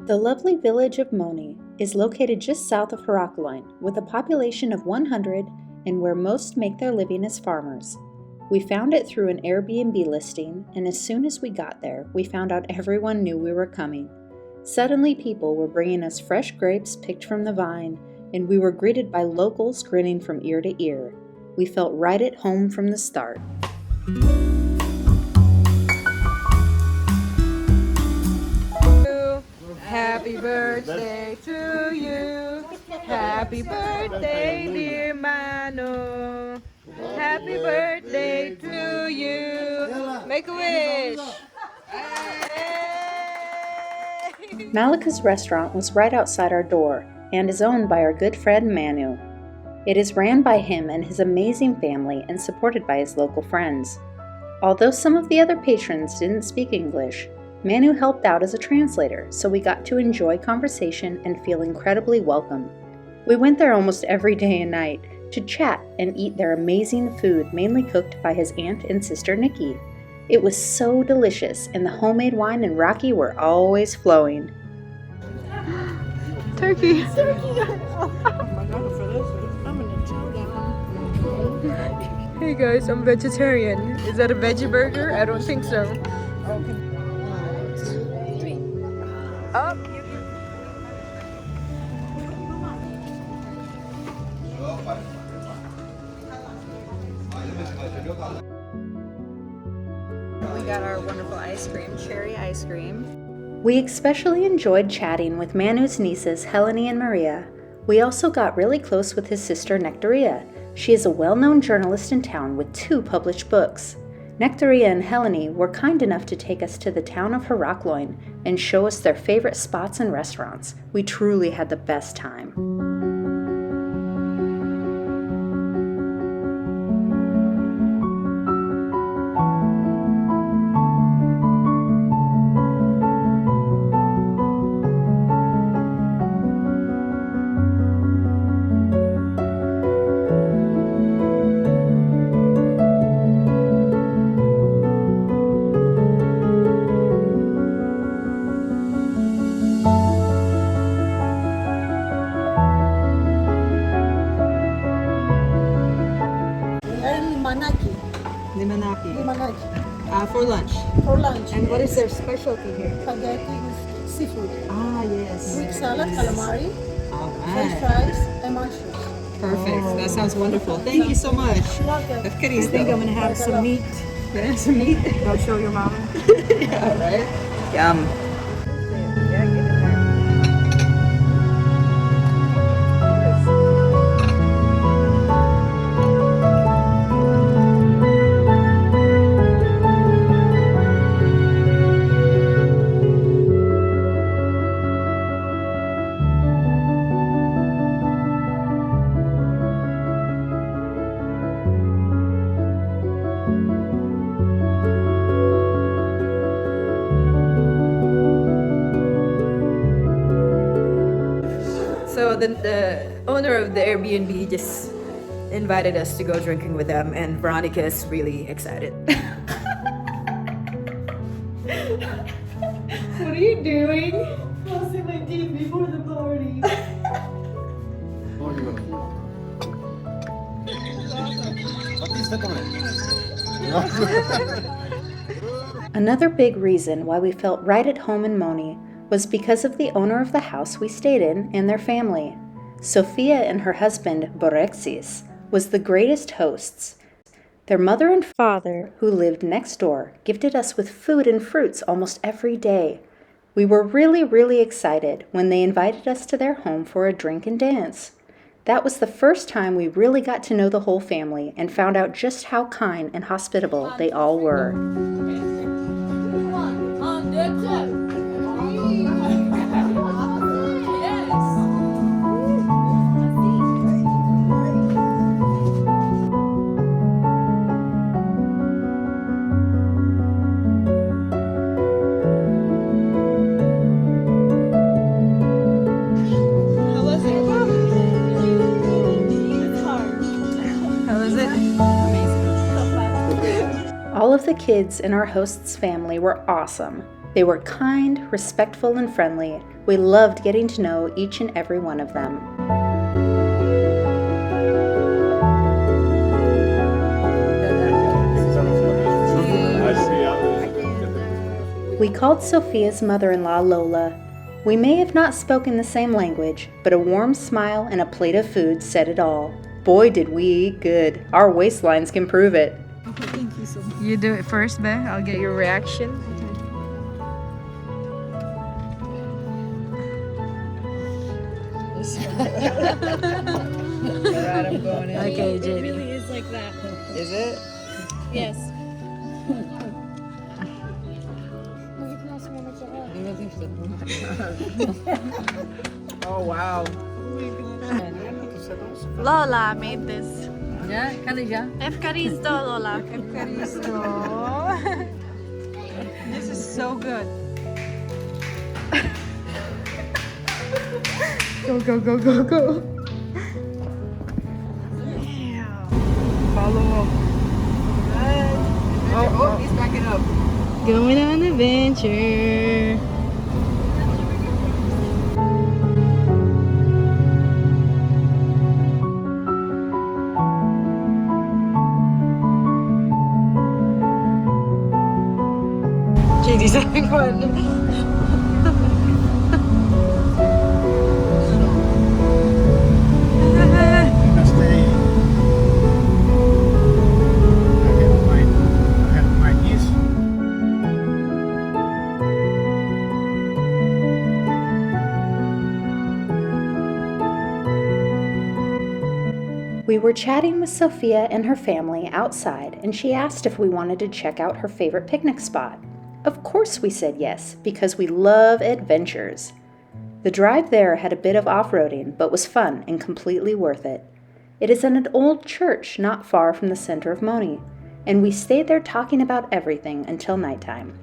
The lovely village of Moni is located just south of Heraklion, with a population of 100 and where most make their living as farmers. We found it through an Airbnb listing, and as soon as we got there, we found out everyone knew we were coming. Suddenly, people were bringing us fresh grapes picked from the vine, and we were greeted by locals grinning from ear to ear. We felt right at home from the start. Happy birthday to you. Happy birthday, dear Mano. Happy birthday to you. Make a wish. Malika's restaurant was right outside our door and is owned by our good friend Manu. It is ran by him and his amazing family and supported by his local friends. Although some of the other patrons didn't speak English, Manu helped out as a translator, so we got to enjoy conversation and feel incredibly welcome. We went there almost every day and night to chat and eat their amazing food, mainly cooked by his aunt and sister Nikki. It was so delicious, and the homemade wine and raki were always flowing. Turkey. Hey guys, I'm vegetarian. Is that a veggie burger? I don't think so. Up. We got our wonderful ice cream, cherry ice cream. We especially enjoyed chatting with Manu's nieces Helene and Maria. We also got really close with his sister Nectaria. She is a well-known journalist in town with 2 published books. Nectaria and Helene were kind enough to take us to the town of Heraklion and show us their favorite spots and restaurants. We truly had the best time. Limanaki. For lunch. For lunch. And what is their specialty here? Spaghetti with seafood. Ah, yes. Greek salad, calamari, All French right. fries, and mushrooms. Perfect. That sounds wonderful. Thank you so much. Welcome. I think I'm gonna have some meat. Yeah, some meat. I'll show your mama. Yeah, right? Yum. Yeah, get in there. So the owner of the Airbnb just invited us to go drinking with them, and Veronica is really excited. What are you doing? Flossing my teeth before the party. Another big reason why we felt right at home in Moni was because of the owner of the house we stayed in and their family. Sophia and her husband, Borexis, was the greatest hosts. Their mother and father, who lived next door, gifted us with food and fruits almost every day. We were really excited when they invited us to their home for a drink and dance. That was the first time we really got to know the whole family and found out just how kind and hospitable they all were. All of the kids in our host's family were awesome. They were kind, respectful, and friendly. We loved getting to know each and every one of them. We called Sophia's mother-in-law Lola. We may have not spoken the same language, but a warm smile and a plate of food said it all. Boy, did we eat good. Our waistlines can prove it. Okay, thank you so much. You do it first, Be. I'll get your reaction. Alright, I'm going in. Okay, It JD. really is like that. Is it? Yes. Oh, wow. Lola made this. Yeah, Kalija. Efkaristo, Lola. This is so good. Go, go, go, go, go. Follow up. Oh, he's backing up. Going on an adventure. JD's having fun. We were chatting with Sophia and her family outside, and she asked if we wanted to check out her favorite picnic spot. Of course we said yes, because we love adventures. The drive there had a bit of off-roading, but was fun and completely worth it. It is in an old church not far from the center of Moni, and we stayed there talking about everything until nighttime.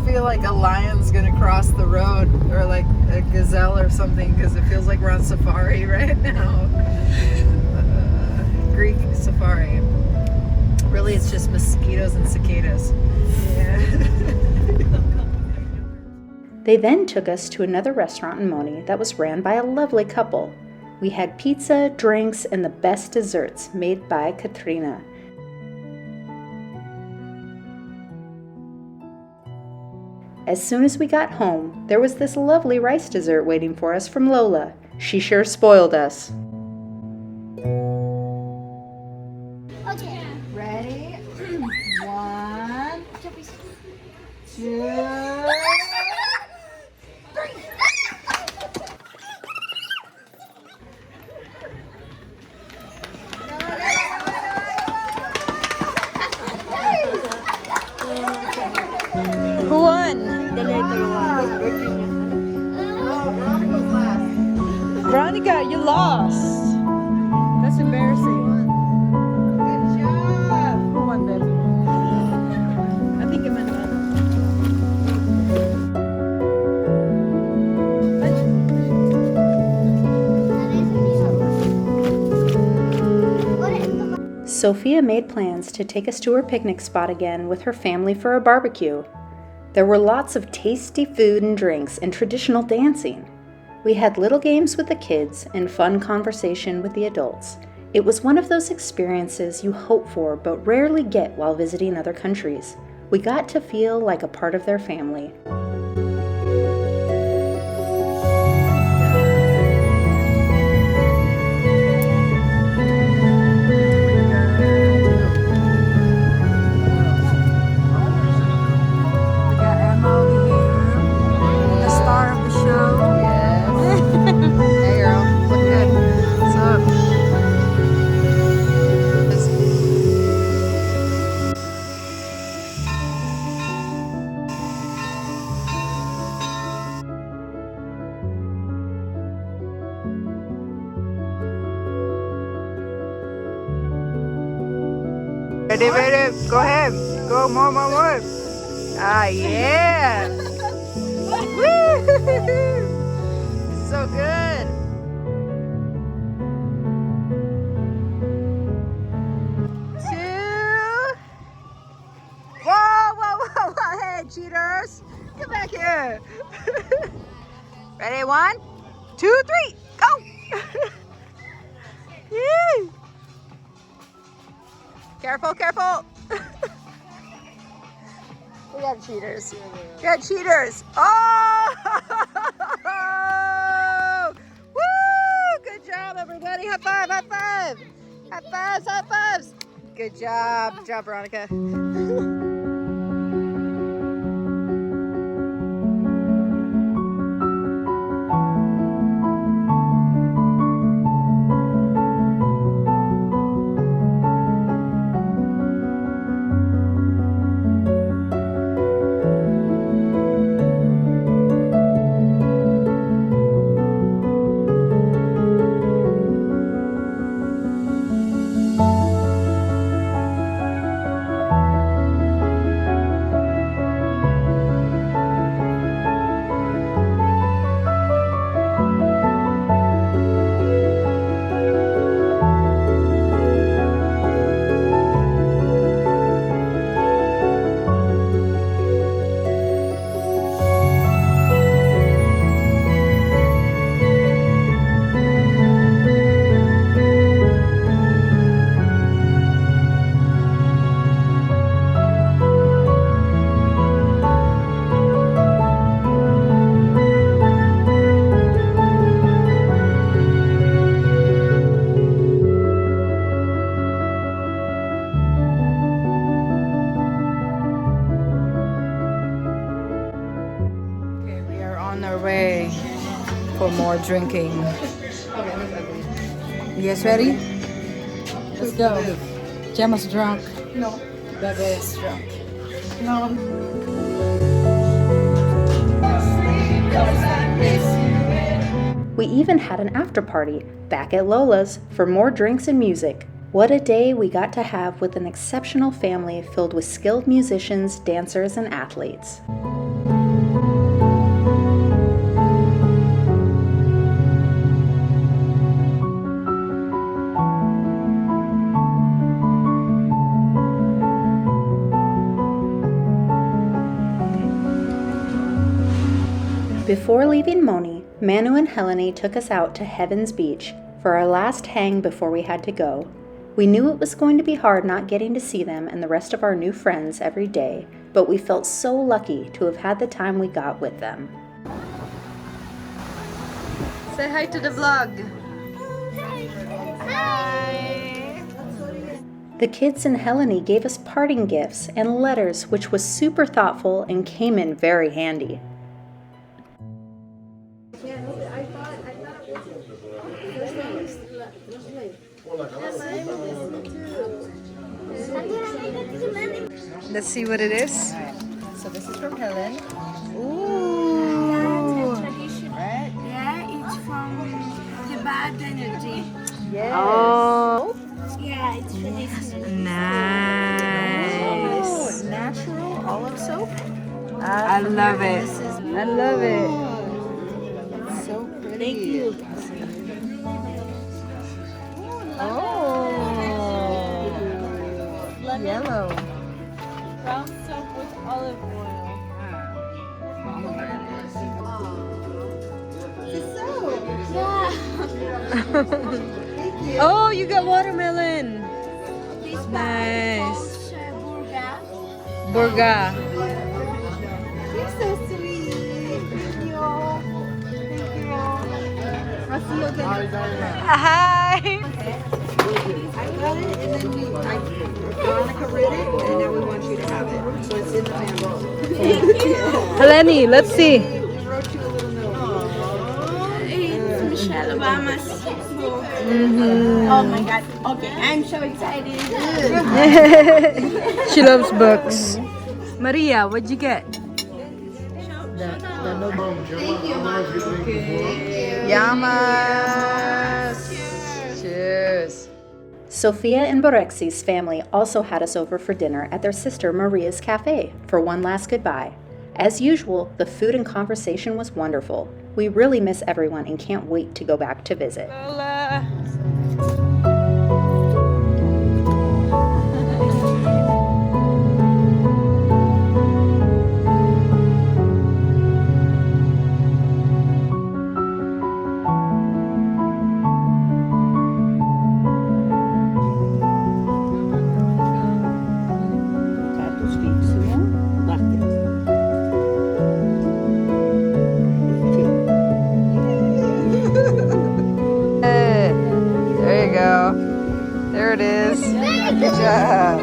Feel like a lion's gonna cross the road, or like a gazelle or something, because it feels like we're on safari right now. Greek safari. Really, it's just mosquitoes and cicadas. Yeah. They then took us to another restaurant in Moni that was ran by a lovely couple. We had pizza, drinks, and the best desserts made by Katrina. As soon as we got home, there was this lovely rice dessert waiting for us from Lola. She sure spoiled us. Okay. Ready? 1, 2. Who won? The later one. Veronica, you lost. That's embarrassing. Good job. Who won then? I think I'm in Sophia made plans to take us to her picnic spot again with her family for a barbecue. There were lots of tasty food and drinks and traditional dancing. We had little games with the kids and fun conversation with the adults. It was one of those experiences you hope for but rarely get while visiting other countries. We got to feel like a part of their family. Hey girl, look good. What's up? Ready, ready. Go ahead. Go, more. Ah, yeah. Woo! So good. Whoa. Hey, cheaters. Come back here. Ready, 1, 2, 3, go. Yee. Careful. We got cheaters. Oh! Woo! Good job, everybody. High fives. Good job. Veronica. Way for more drinking. You guys ready? Let's go. Gemma's drunk. No. Bebe is drunk. No. We even had an after party back at Lola's for more drinks and music. What a day we got to have with an exceptional family filled with skilled musicians, dancers, and athletes. Before leaving Moni, Manu and Helene took us out to Heaven's Beach for our last hang before we had to go. We knew it was going to be hard not getting to see them and the rest of our new friends every day, but we felt so lucky to have had the time we got with them. Say hi to the vlog. The kids and Helene gave us parting gifts and letters, which was super thoughtful and came in very handy. Let's see what it is. So this is from Helen. Ooh. Right? Yeah, it's from the bad energy. Yes. Oh, Yeah, it's traditional. Nice. Oh, natural olive soap. I love it. I love it. It's so pretty. Thank you. Oh. Yellow. Brown soap with olive oil. Yeah. Oh, you got watermelon. This Nice. burga. Burga. You're so sweet. Thank you. I'll see you again. Hi. I got it, and then Veronica read it, and now we want you to have it. So it's in the family. Helene, let's see. We wrote you a little note. It's Michelle Obama's book. Mm-hmm. Oh my god. Okay, I'm so excited. She loves books. Maria, what'd you get? Yamas. Cheers. Sophia and Borexi's family also had us over for dinner at their sister Maria's cafe for one last goodbye. As usual, the food and conversation was wonderful. We really miss everyone and can't wait to go back to visit. Hey, there you go. There it is. Good job.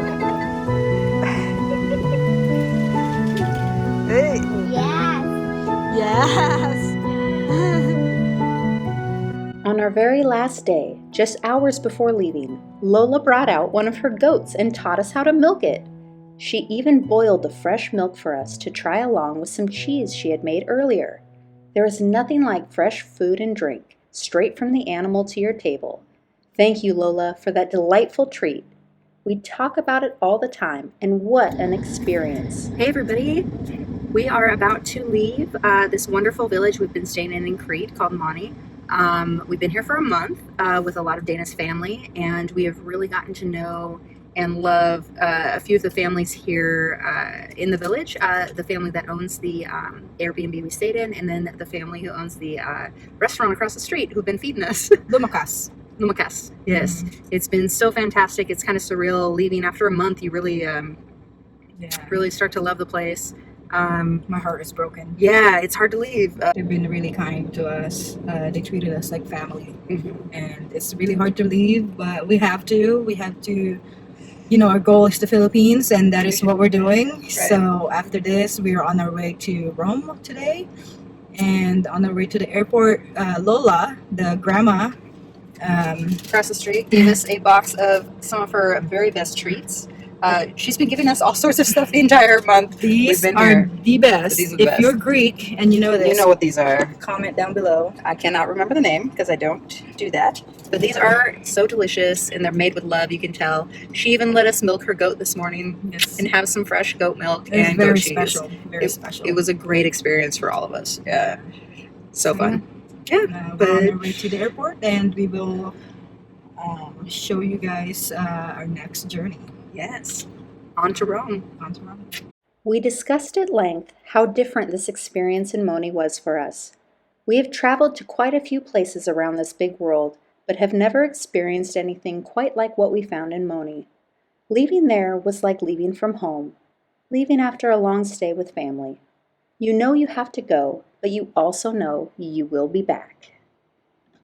Hey. Yes. On our very last day, just hours before leaving, Lola brought out one of her goats and taught us how to milk it. She even boiled the fresh milk for us to try along with some cheese she had made earlier. There is nothing like fresh food and drink, straight from the animal to your table. Thank you, Lola, for that delightful treat. We talk about it all the time, and what an experience. Hey everybody, we are about to leave this wonderful village we've been staying in Crete called Moni. We've been here for a month with a lot of Dana's family, and we have really gotten to know and love a few of the families here in the village. The family that owns the Airbnb we stayed in, and then the family who owns the restaurant across the street who've been feeding us. Lumakas. Lumakas, yes. It's been so fantastic. It's kind of surreal leaving after a month. You really, really start to love the place. My heart is broken. Yeah, it's hard to leave. They've been really kind to us. They treated us like family. And it's really hard to leave, but we have to. You know, our goal is the Philippines, and that is what we're doing. Right. So after this, we are on our way to Rome today. And on our way to the airport, Lola, the grandma, across the street, gave us a box of some of her very best treats. She's been giving us all sorts of stuff the entire month. These are the best. If you're Greek and you know this, you know what these are. Comment down below. I cannot remember the name because I don't do that. But these are so delicious, and they're made with love, you can tell. She even let us milk her goat this morning and have some fresh goat milk and goat cheese. Very special. It was a great experience for all of us. Yeah. So fun. Yeah. We're on our way to the airport, and we will show you guys our next journey. Yes. On to Rome. On to Rome. We discussed at length how different this experience in Moni was for us. We have traveled to quite a few places around this big world, but have never experienced anything quite like what we found in Moni. Leaving there was like leaving from home, leaving after a long stay with family. You know you have to go, but you also know you will be back.